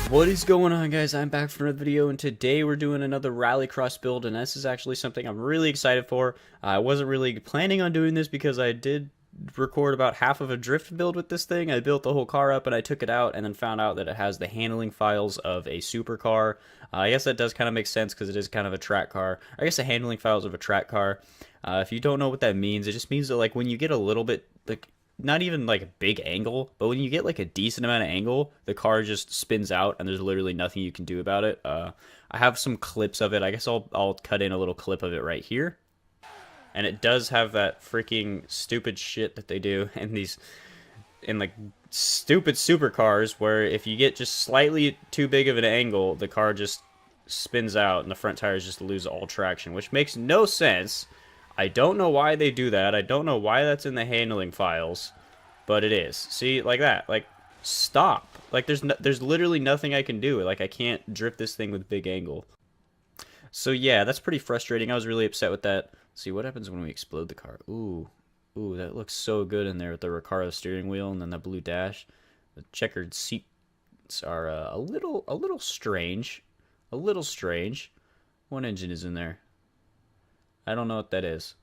What is going on, guys? I'm back for another video, and today we're doing another Rallycross build, and this is actually something I'm really excited for. I wasn't really planning on doing this because I did record about half of a drift build with this thing. I built the whole car up and I took it out and then found out that it has the handling files of a supercar. I guess that does kind of make sense because it is kind of a track car. I guess the handling files of a track car. If you don't know what that means, it just means that like when you get a little bit like not even like a big angle, but when you get like a decent amount of angle, the car just spins out and there's literally nothing you can do about it. I have some clips of it. I guess I'll cut in a little clip of it right here. And it does have that freaking stupid shit that they do in like stupid supercars where if you get just slightly too big of an angle, the car just spins out and the front tires just lose all traction, which makes no sense. I don't know why they do that. I don't know why that's in the handling files, but it is. See, like that. Like, stop. Like, there's literally nothing I can do. Like, I can't drift this thing with big angle. So, yeah, that's pretty frustrating. I was really upset with that. Let's see, what happens when we explode the car? Ooh, that looks so good in there with the Recaro steering wheel and then the blue dash. The checkered seats are a little strange. A little strange. What engine is in there? I don't know what that is,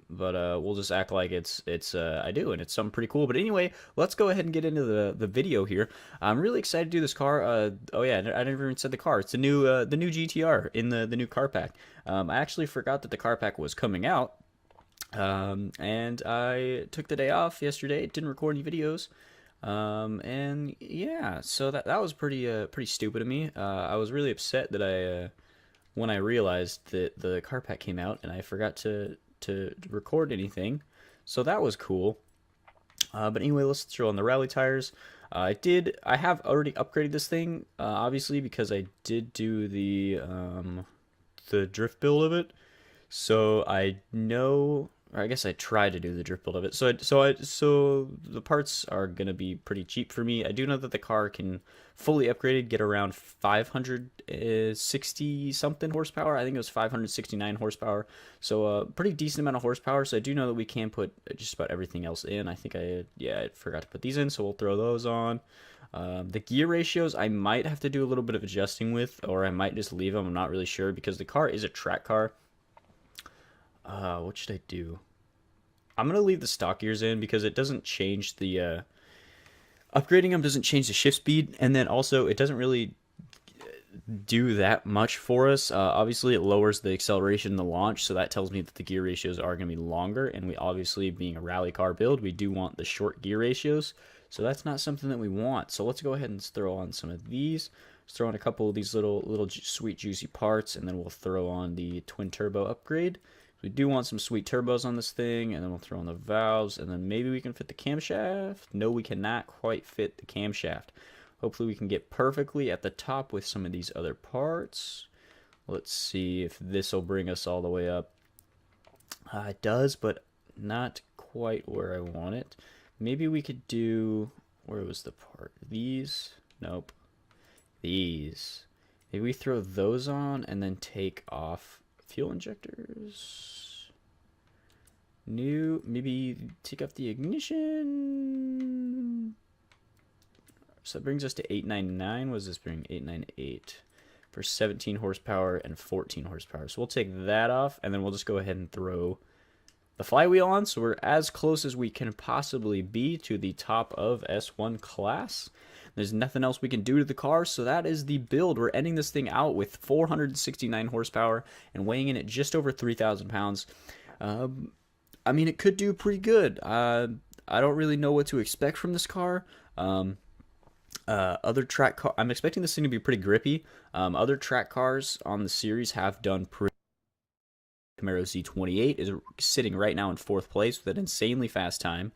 but we'll just act like it's I do, and it's something pretty cool. But anyway, let's go ahead and get into the video here. I'm really excited to do this car. Oh yeah, I never even said the car. It's the new GTR in the new car pack. I actually forgot that the car pack was coming out, and I took the day off yesterday. Didn't record any videos. And yeah, so that was pretty stupid of me. I was really upset that when I realized that the car pack came out and I forgot to record anything. So that was cool. But anyway, let's throw on the rally tires. I have already upgraded this thing, obviously, because I did do the drift build of it. So I know, or I guess I tried to do the drift build of it. So the parts are gonna be pretty cheap for me. I do know that the car can fully upgraded get around 560 something horsepower. I think it was 569 horsepower. So a pretty decent amount of horsepower. So I do know that we can put just about everything else in. I think I forgot to put these in, so we'll throw those on. The gear ratios I might have to do a little bit of adjusting with, or I might just leave them. I'm not really sure because the car is a track car. What should I do? I'm going to leave the stock gears in because it doesn't change the, upgrading them doesn't change the shift speed, and then also it doesn't really do that much for us. Obviously it lowers the acceleration in the launch, so that tells me that the gear ratios are going to be longer, and we obviously, being a rally car build, we do want the short gear ratios, so that's not something that we want. So let's go ahead and throw on some of these. Let's throw on a couple of these little sweet juicy parts, and then we'll throw on the twin turbo upgrade. We do want some sweet turbos on this thing, and then we'll throw in the valves, and then maybe we can fit the camshaft. No, we cannot quite fit the camshaft. Hopefully we can get perfectly at the top with some of these other parts. Let's see if this will bring us all the way up. It does, but not quite where I want it. Maybe we could do, where was the part? These? Nope. These. Maybe we throw those on and then take off fuel injectors. New, maybe take off the ignition. So that brings us to 899. What does this bring? 898 for 17 horsepower and 14 horsepower. So we'll take that off, and then we'll just go ahead and throw the flywheel on. So we're as close as we can possibly be to the top of S1 class. There's nothing else we can do to the car, so that is the build. We're ending this thing out with 469 horsepower and weighing in at just over 3,000 pounds. I mean, it could do pretty good. I don't really know what to expect from this car. Other track car, I'm expecting this thing to be pretty grippy. Other track cars on the series have done pretty. Camaro Z28 is sitting right now in 4th place with an insanely fast time.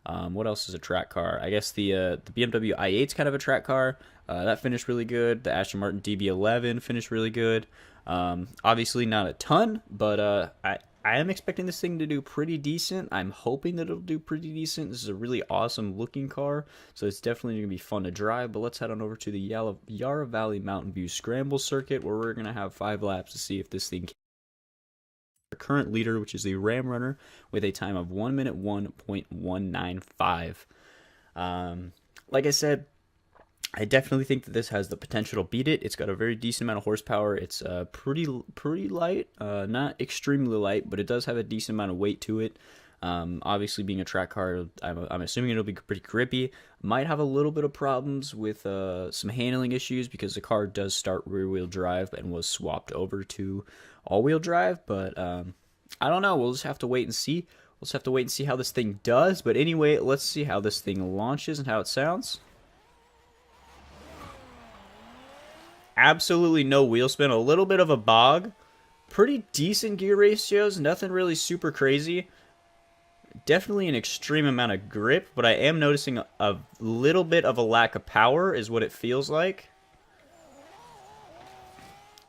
What else is a track car? I guess the BMW i8 is kind of a track car. That finished really good. The Aston Martin DB11 finished really good. Obviously not a ton, but I am expecting this thing to do pretty decent. I'm hoping that it'll do pretty decent. This is a really awesome looking car, so it's definitely going to be fun to drive. But let's head on over to the Yarra Valley Mountain View Scramble Circuit, where we're going to have 5 laps to see if this thing can. Our current leader, which is the Ram Runner, with a time of 1 minute 1.195. Like I said, I definitely think that this has the potential to beat it. It's got a very decent amount of horsepower. It's pretty light, not extremely light, but it does have a decent amount of weight to it. Obviously, being a track car, I'm assuming it'll be pretty grippy. Might have a little bit of problems with some handling issues because the car does start rear-wheel drive and was swapped over to all-wheel drive. But I don't know. We'll just have to wait and see. We'll just have to wait and see how this thing does. But anyway, let's see how this thing launches and how it sounds. Absolutely no wheel spin, a little bit of a bog, pretty decent gear ratios, nothing really super crazy. Definitely an extreme amount of grip, but I am noticing a little bit of a lack of power is what it feels like.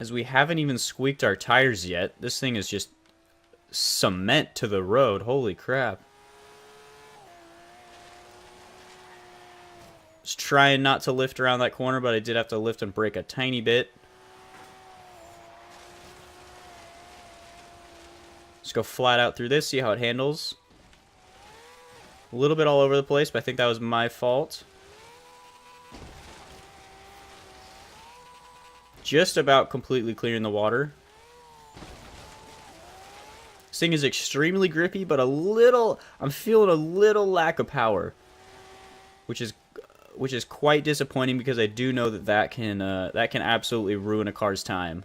As we haven't even squeaked our tires yet, this thing is just cement to the road, holy crap. Just trying not to lift around that corner, but I did have to lift and brake a tiny bit. Let's go flat out through this, see how it handles. A little bit all over the place, but I think that was my fault. Just about completely clearing the water. This thing is extremely grippy, but I'm feeling a little lack of power, which is quite disappointing because I do know that can absolutely ruin a car's time.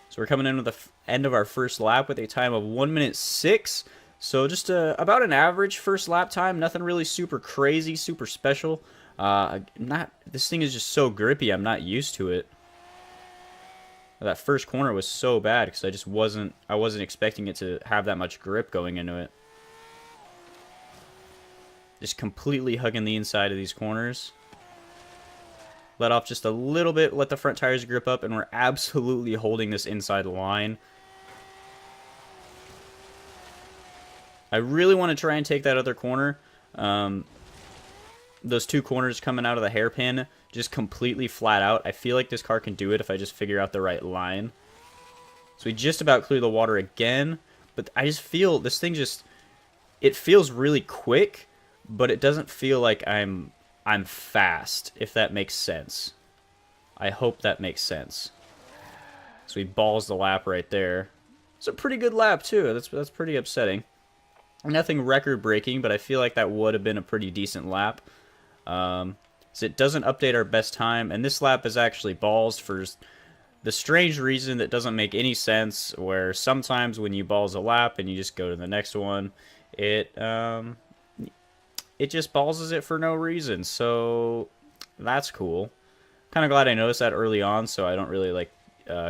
So we're coming in with the end of our first lap with a time of 1 minute 6. So just about an average first lap time. Nothing really super crazy, super special. This thing is just so grippy. I'm not used to it. That first corner was so bad because I wasn't expecting it to have that much grip going into it. Just completely hugging the inside of these corners. Let off just a little bit, let the front tires grip up, and we're absolutely holding this inside line. I really want to try and take that other corner. Those two corners coming out of the hairpin, just completely flat out. I feel like this car can do it if I just figure out the right line. So we just about clear the water again, but I just feel this thing it feels really quick, but it doesn't feel like I'm fast, if that makes sense. I hope that makes sense. So he balls the lap right there. It's a pretty good lap too. That's pretty upsetting. Nothing record-breaking, but I feel like that would have been a pretty decent lap. So it doesn't update our best time, and this lap is actually balls for the strange reason that doesn't make any sense, where sometimes when you balls a lap and you just go to the next one, it just ballses it for no reason. So that's cool. Kind of glad I noticed that early on, so I don't really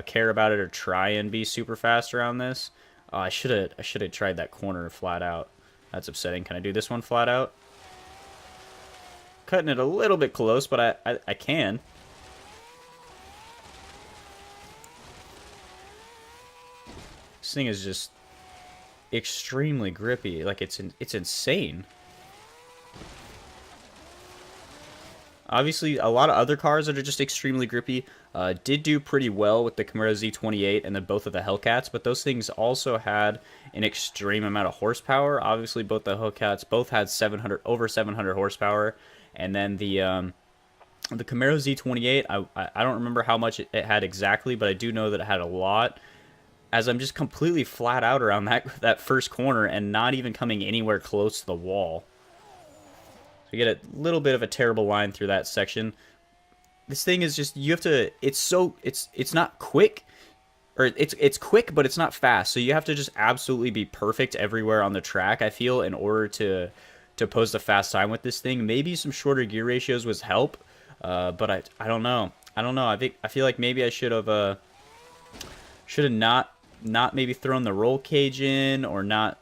care about it or try and be super fast around this. I should have tried that corner flat out. That's upsetting. Can I do this one flat out? Cutting it a little bit close, but I can. This thing is just extremely grippy. Like it's insane. Obviously, a lot of other cars that are just extremely grippy did do pretty well with the Camaro Z28 and then both of the Hellcats, but those things also had an extreme amount of horsepower. Obviously, both the Hellcats both had over 700 horsepower, and then the Camaro Z28, I don't remember how much it had exactly, but I do know that it had a lot. As I'm just completely flat out around that first corner and not even coming anywhere close to the wall. We get a little bit of a terrible line through that section. This thing is just, you have to, it's not quick, or it's quick, but it's not fast. So you have to just absolutely be perfect everywhere on the track, I feel, in order to post a fast time with this thing. Maybe some shorter gear ratios was help, but I don't know. I feel like maybe I should have not maybe thrown the roll cage in, or not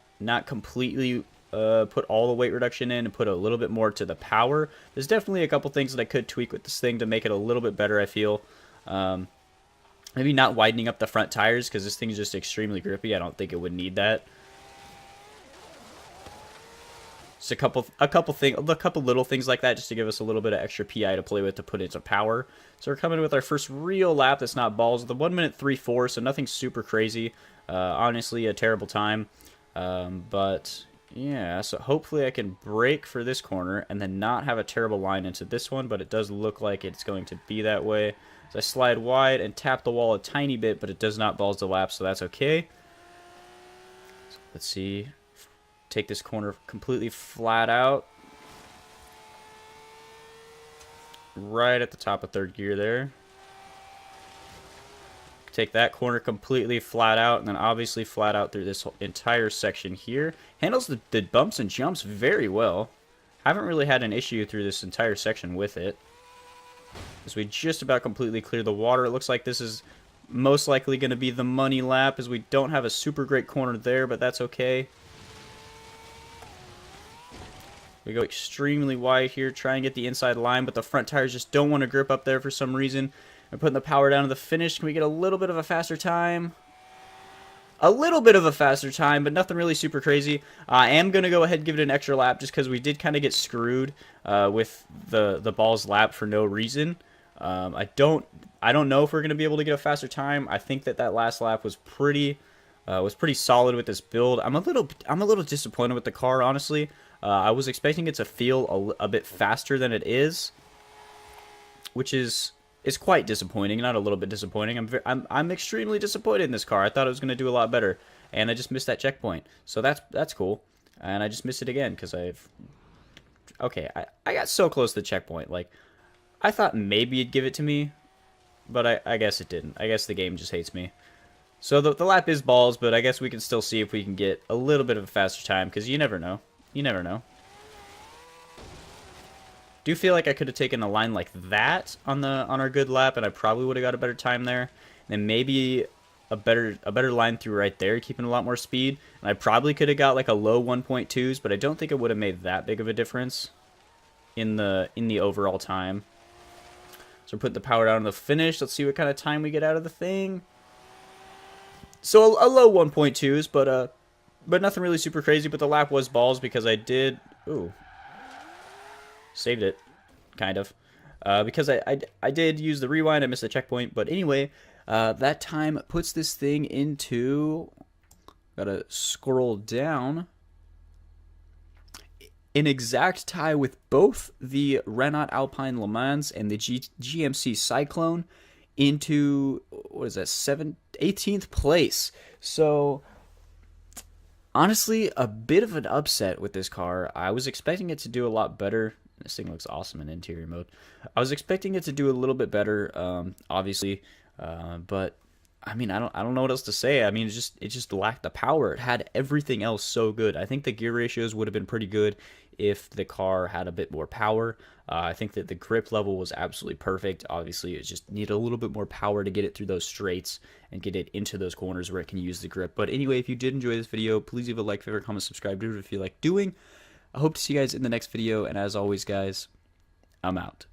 completely put all the weight reduction in and put a little bit more to the power. There's definitely a couple things that I could tweak with this thing to make it a little bit better, I feel. Maybe not widening up the front tires, because this thing is just extremely grippy. I don't think it would need that. Just a couple little things like that, just to give us a little bit of extra PI to play with to put into power. So we're coming with our first real lap that's not balls. The 1 minute 3.4, so nothing super crazy. Honestly, a terrible time. But Yeah, so hopefully I can brake for this corner and then not have a terrible line into this one, but it does look like it's going to be that way. So I slide wide and tap the wall a tiny bit, but it does not balls the lap, so that's okay. So let's see. Take this corner completely flat out. Right at the top of third gear there. Take that corner completely flat out, and then obviously flat out through this whole entire section here. Handles the bumps and jumps very well. Haven't really had an issue through this entire section with it. As we just about completely clear the water, it looks like this is most likely going to be the money lap, as we don't have a super great corner there, but that's okay. We go extremely wide here, try and get the inside line, but the front tires just don't want to grip up there for some reason. I'm putting the power down to the finish. Can we get a little bit of a faster time? A little bit of a faster time, but nothing really super crazy. I am going to go ahead and give it an extra lap just because we did kind of get screwed with the ball's lap for no reason. I don't know if we're going to be able to get a faster time. I think that last lap was pretty solid with this build. I'm a little disappointed with the car, honestly. I was expecting it to feel a bit faster than it is, which is quite disappointing. Not a little bit disappointing. I'm extremely disappointed in this car. I thought it was going to do a lot better, and I just missed that checkpoint. So that's cool, and I just missed it again because I got so close to the checkpoint. Like, I thought maybe it'd give it to me, but I guess it didn't. I guess the game just hates me. So the lap is balls, but I guess we can still see if we can get a little bit of a faster time, because you never know. You never know. Do feel like I could have taken a line like that on our good lap, and I probably would have got a better time there. And then maybe a better line through right there, keeping a lot more speed. And I probably could have got like a low 1.2s, but I don't think it would have made that big of a difference in the overall time. So we're putting the power down on the finish. Let's see what kind of time we get out of the thing. So a low 1.2s, but nothing really super crazy. But the lap was balls because I did. Ooh. Saved it, kind of, because I did use the rewind. I missed the checkpoint, but anyway, that time puts this thing into, gotta scroll down, an exact tie with both the Renault Alpine Le Mans and the GMC Cyclone into, what is that, 18th place. So honestly, a bit of an upset with this car. I was expecting it to do a lot better. This thing looks awesome in interior mode. I was expecting it to do a little bit better, obviously, but I mean, I don't know what else to say. I mean, it just lacked the power. It had everything else so good. I think the gear ratios would have been pretty good if the car had a bit more power. I think that the grip level was absolutely perfect. Obviously, it just needed a little bit more power to get it through those straights and get it into those corners where it can use the grip. But anyway, if you did enjoy this video, please leave a like, favorite, comment, subscribe, do it if you like doing. I hope to see you guys in the next video, and as always, guys, I'm out.